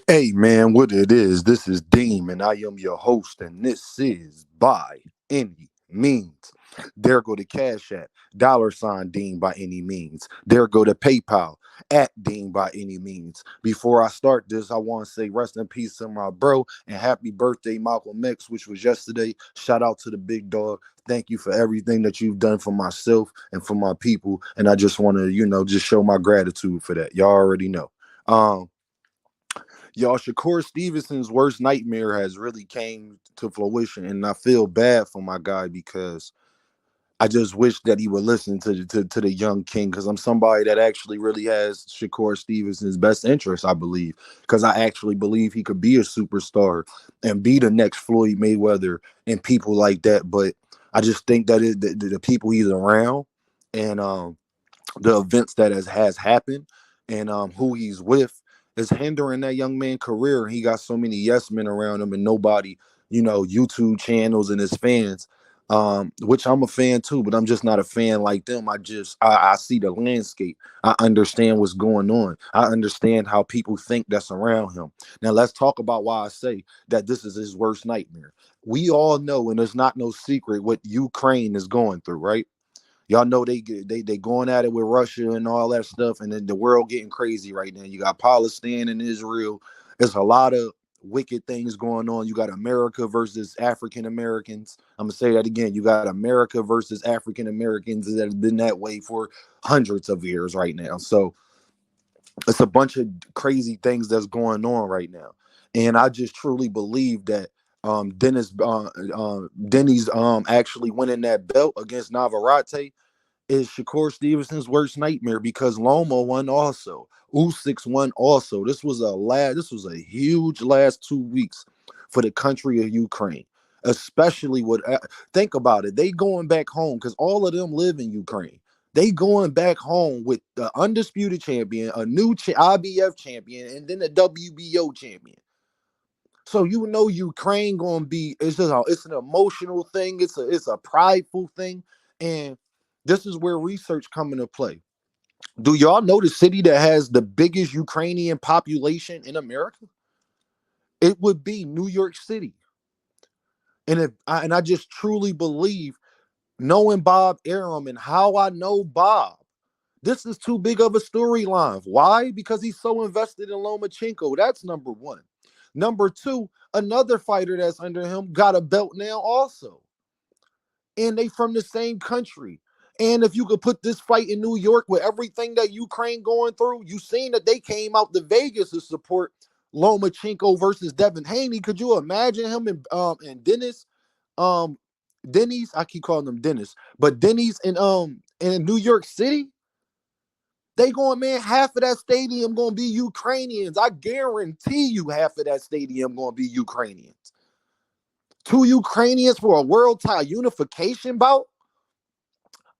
Hey man, what it is? This is Deem, and I am your host, and this is By Any Means. There go the Cash App, $ Dean by any means. There go the PayPal at Dean by any means. Before I start this, I want to say rest in peace to my bro and happy birthday, Malcolm X, which was yesterday. Shout out to the big dog. Thank you for everything that you've done for myself and for my people. And I just want to, just show my gratitude for that. Y'all already know. Um, Y'all, Shakur Stevenson's worst nightmare has really came to fruition, and I feel bad for my guy because I just wish that he would listen to the young king, because I'm somebody that actually really has Shakur Stevenson's best interest, I believe, because I actually believe he could be a superstar and be the next Floyd Mayweather and people like that. But I just think that the people he's around and the events that has happened and who he's with is hindering that young man's career. He got so many yes men around him and nobody, YouTube channels and his fans, which I'm a fan too, but I'm just not a fan like them. I see the landscape. I understand what's going on. I understand how people think that's around him. Now let's talk about why I say that this is his worst nightmare. We all know, and there's not no secret, what Ukraine is going through, right? Y'all know they going at it with Russia and all that stuff, and then the world getting crazy right now. You got Palestine and Israel. There's a lot of wicked things going on. You got America versus African Americans. I'm gonna say that again. You got America versus African Americans that have been that way for hundreds of years right now. So it's a bunch of crazy things that's going on right now, and I just truly believe that Denny's actually winning that belt against Navarrete is Shakur Stevenson's worst nightmare, because Loma won also. Usyk won also. This was a huge last 2 weeks for the country of Ukraine, especially with think about it. They going back home because all of them live in Ukraine. They going back home with the undisputed champion, a new IBF champion, and then a WBO champion. So Ukraine gonna be, it's an emotional thing, it's a prideful thing, and this is where research come into play. Do y'all know the city that has the biggest Ukrainian population in America? It would be New York City. And I just truly believe, knowing Bob Arum and how I know Bob, this is too big of a storyline. Why? Because he's so invested in Lomachenko. That's number one. Number two, another fighter that's under him got a belt now also. And they from the same country. And if you could put this fight in New York with everything that Ukraine going through, you seen that they came out to Vegas to support Lomachenko versus Devin Haney. Could you imagine him and um Denny's? I keep calling them Dennis, but Denny's in New York City? They going, man, half of that stadium gonna be Ukrainians. I guarantee you half of that stadium gonna be Ukrainians. Two Ukrainians for a world title unification bout?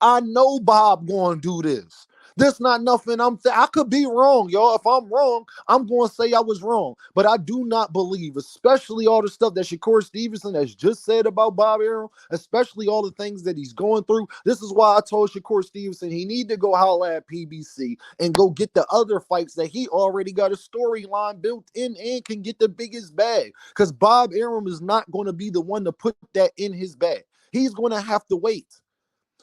I know Bob going to do this. This not nothing. I could be wrong, y'all. If I'm wrong, I'm going to say I was wrong. But I do not believe, especially all the stuff that Shakur Stevenson has just said about Bob Arum, especially all the things that he's going through. This is why I told Shakur Stevenson he need to go holler at PBC and go get the other fights that he already got a storyline built in and can get the biggest bag. Because Bob Arum is not going to be the one to put that in his bag. He's going to have to wait.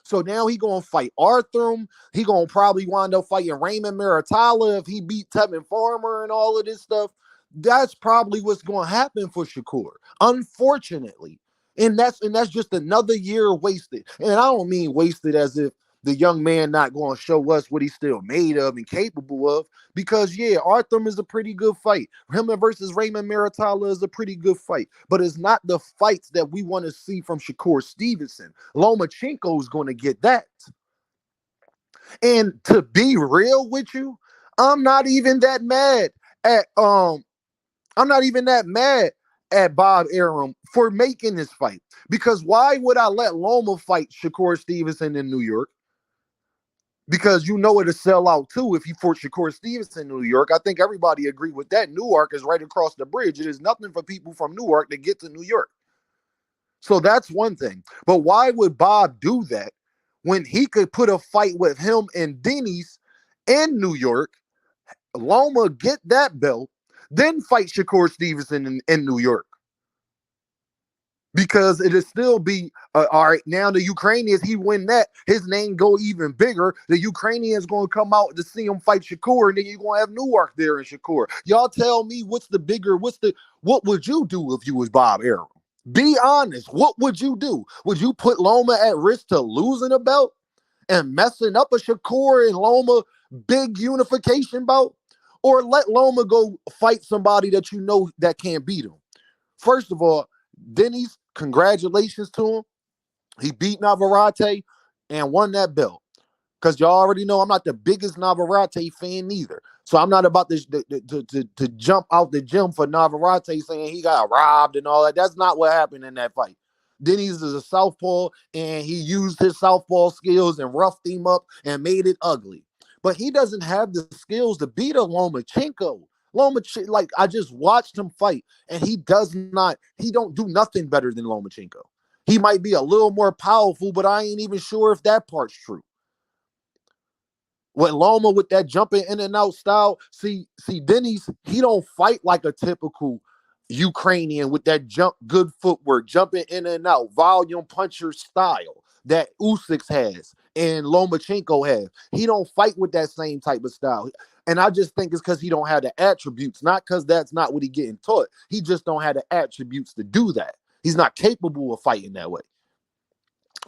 So now he gonna fight Arthur. He gonna probably wind up fighting Raymond Maritala if he beat Tevin Farmer and all of this stuff. That's probably what's gonna happen for Shakur, unfortunately. And that's just another year wasted. And I don't mean wasted as if the young man not going to show us what he's still made of and capable of. Because yeah, Arthur is a pretty good fight. Him versus Raymond Maritala is a pretty good fight. But it's not the fights that we want to see from Shakur Stevenson. Lomachenko is going to get that. And to be real with you, I'm not even that mad at I'm not even that mad at Bob Arum for making this fight. Because why would I let Loma fight Shakur Stevenson in New York? Because you know it'll sell out too if you fought Shakur Stevenson in New York. I think everybody agree with that. Newark is right across the bridge. It is nothing for people from Newark to get to New York. So that's one thing. But why would Bob do that when he could put a fight with him and Denny's in New York? Loma get that belt. Then fight Shakur Stevenson in New York. Because it'll still be all right. Now the Ukrainians, he win that, his name go even bigger. The Ukrainians gonna come out to see him fight Shakur, and then you're gonna have Newark there in Shakur. Y'all tell me what would you do if you was Bob Arum? Be honest. What would you do? Would you put Loma at risk to losing a belt and messing up a Shakur and Loma big unification bout? Or let Loma go fight somebody that you know that can't beat him? First of all, Denny's, congratulations to him. He beat Navarrete and won that belt. Because y'all already know I'm not the biggest Navarrete fan either. So I'm not about to jump out the gym for Navarrete saying he got robbed and all that. That's not what happened in that fight. Denny's is a southpaw, and he used his southpaw skills and roughed him up and made it ugly. But he doesn't have the skills to beat a Lomachenko. Like, I just watched him fight, and he don't do nothing better than Lomachenko. He might be a little more powerful, but I ain't even sure if that part's true. With Loma with that jumping in and out style, see Denny's, he don't fight like a typical Ukrainian with that good footwork, jumping in and out, volume puncher style that Usyk has and Lomachenko has. He don't fight with that same type of style. And I just think it's because he don't have the attributes, not because that's not what he getting taught. He just don't have the attributes to do that. He's not capable of fighting that way.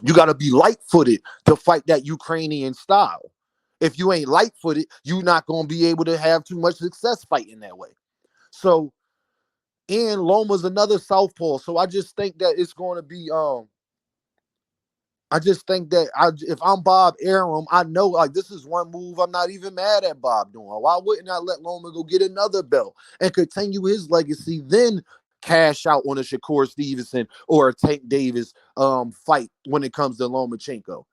You got to be light-footed to fight that Ukrainian style. If you ain't light-footed, you're not going to be able to have too much success fighting that way. So, and Loma's another southpaw. So I just think that it's going to be I just think that if I'm Bob Arum, I know like this is one move I'm not even mad at Bob doing. Why wouldn't I let Loma go get another belt and continue his legacy, then cash out on a Shakur Stevenson or a Tank Davis fight when it comes to Lomachenko?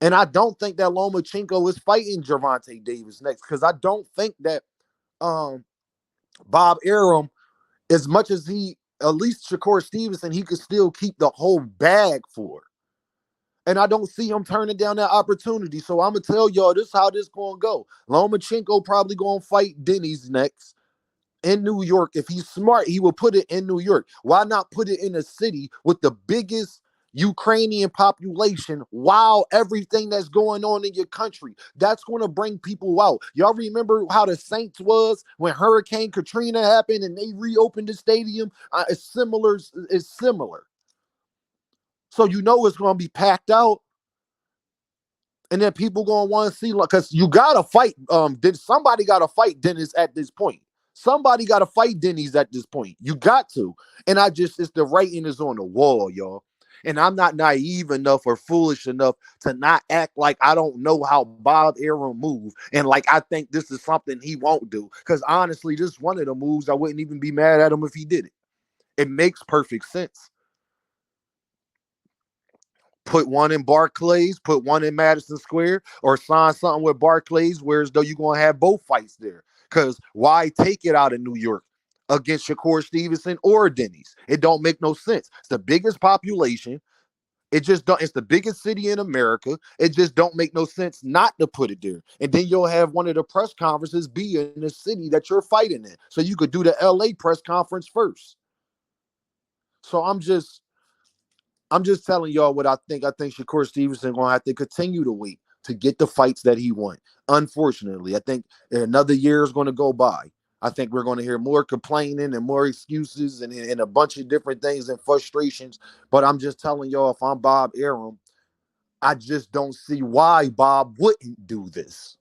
And I don't think that Lomachenko is fighting Gervonta Davis next, because I don't think that Bob Arum, as much as at least Shakur Stevenson, he could still keep the whole bag for. And I don't see him turning down that opportunity. So I'm going to tell y'all this how this going to go. Lomachenko probably going to fight Denny's next in New York. If he's smart, he will put it in New York. Why not put it in a city with the biggest Ukrainian population while everything that's going on in your country? That's going to bring people out. Y'all remember how the Saints was when Hurricane Katrina happened and they reopened the stadium? It's similar. So you know it's going to be packed out. And then people going to want to see, because you got to fight. Somebody got to fight Dennis at this point. Somebody got to fight Denny's at this point. You got to. And it's the writing is on the wall, y'all. And I'm not naive enough or foolish enough to not act like I don't know how Bob Arum moves. And like, I think this is something he won't do. Because honestly, this is one of the moves I wouldn't even be mad at him if he did it. It makes perfect sense. Put one in Barclays, put one in Madison Square, or sign something with Barclays, whereas though you're going to have both fights there. Because why take it out of New York against Shakur Stevenson or Denny's? It don't make no sense. It's the biggest population. It's the biggest city in America. It just don't make no sense not to put it there. And then you'll have one of the press conferences be in the city that you're fighting in. So you could do the LA press conference first. So I'm just telling y'all what I think. I think Shakur Stevenson going to have to continue to wait to get the fights that he wants. Unfortunately, I think another year is going to go by. I think we're going to hear more complaining and more excuses and a bunch of different things and frustrations. But I'm just telling y'all, if I'm Bob Arum, I just don't see why Bob wouldn't do this.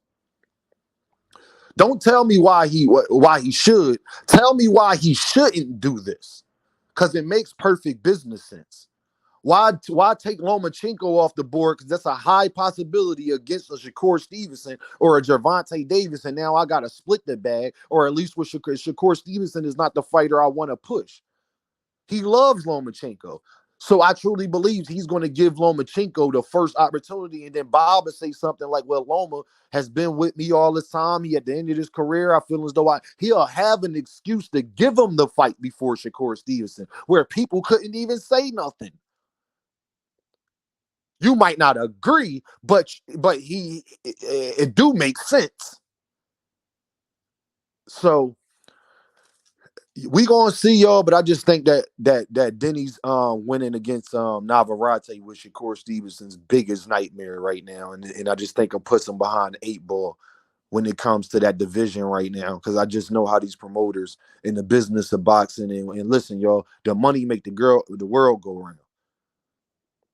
Don't tell me why he should. Tell me why he shouldn't do this, because it makes perfect business sense. Why take Lomachenko off the board? Because that's a high possibility against a Shakur Stevenson or a Gervonta Davis. And now I got to split the bag, or at least with Shakur Stevenson is not the fighter I want to push. He loves Lomachenko. So I truly believe he's going to give Lomachenko the first opportunity. And then Bob will say something like, well, Loma has been with me all this time. He at the end of his career, I feel as though he'll have an excuse to give him the fight before Shakur Stevenson, where people couldn't even say nothing. You might not agree, but it do make sense. So We gonna see y'all, but I just think that Denny's winning against Navarrete with Shakur Stevenson's biggest nightmare right now, and I just think it puts him behind the 8 ball when it comes to that division right now, because I just know how these promoters in the business of boxing and listen, y'all, the money make the world go round.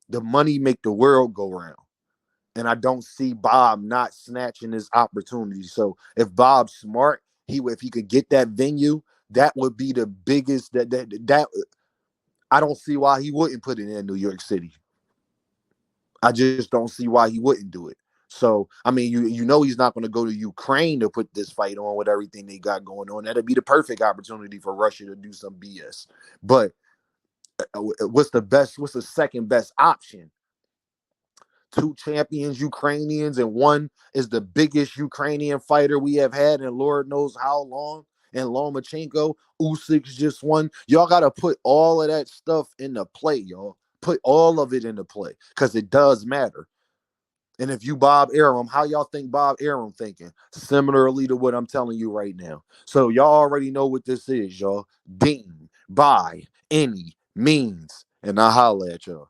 The money make the world go round. And I don't see Bob not snatching his opportunity. So if Bob's smart, if he could get that venue, that would be the biggest that I don't see why he wouldn't put it in New York City. I just don't see why he wouldn't do it. So I mean, you know he's not going to go to Ukraine to put this fight on with everything they got going on. That'd be the perfect opportunity for Russia to do some BS. But what's the second best option? Two champions Ukrainians, and one is the biggest Ukrainian fighter we have had in Lord knows how long. And Lomachenko, Usyk's just won. Y'all got to put all of that stuff into play, y'all. Put all of it into play because it does matter. And if you Bob Arum, how y'all think Bob Arum thinking? Similarly to what I'm telling you right now. So y'all already know what this is, y'all. Dean by any means. And I holla at y'all.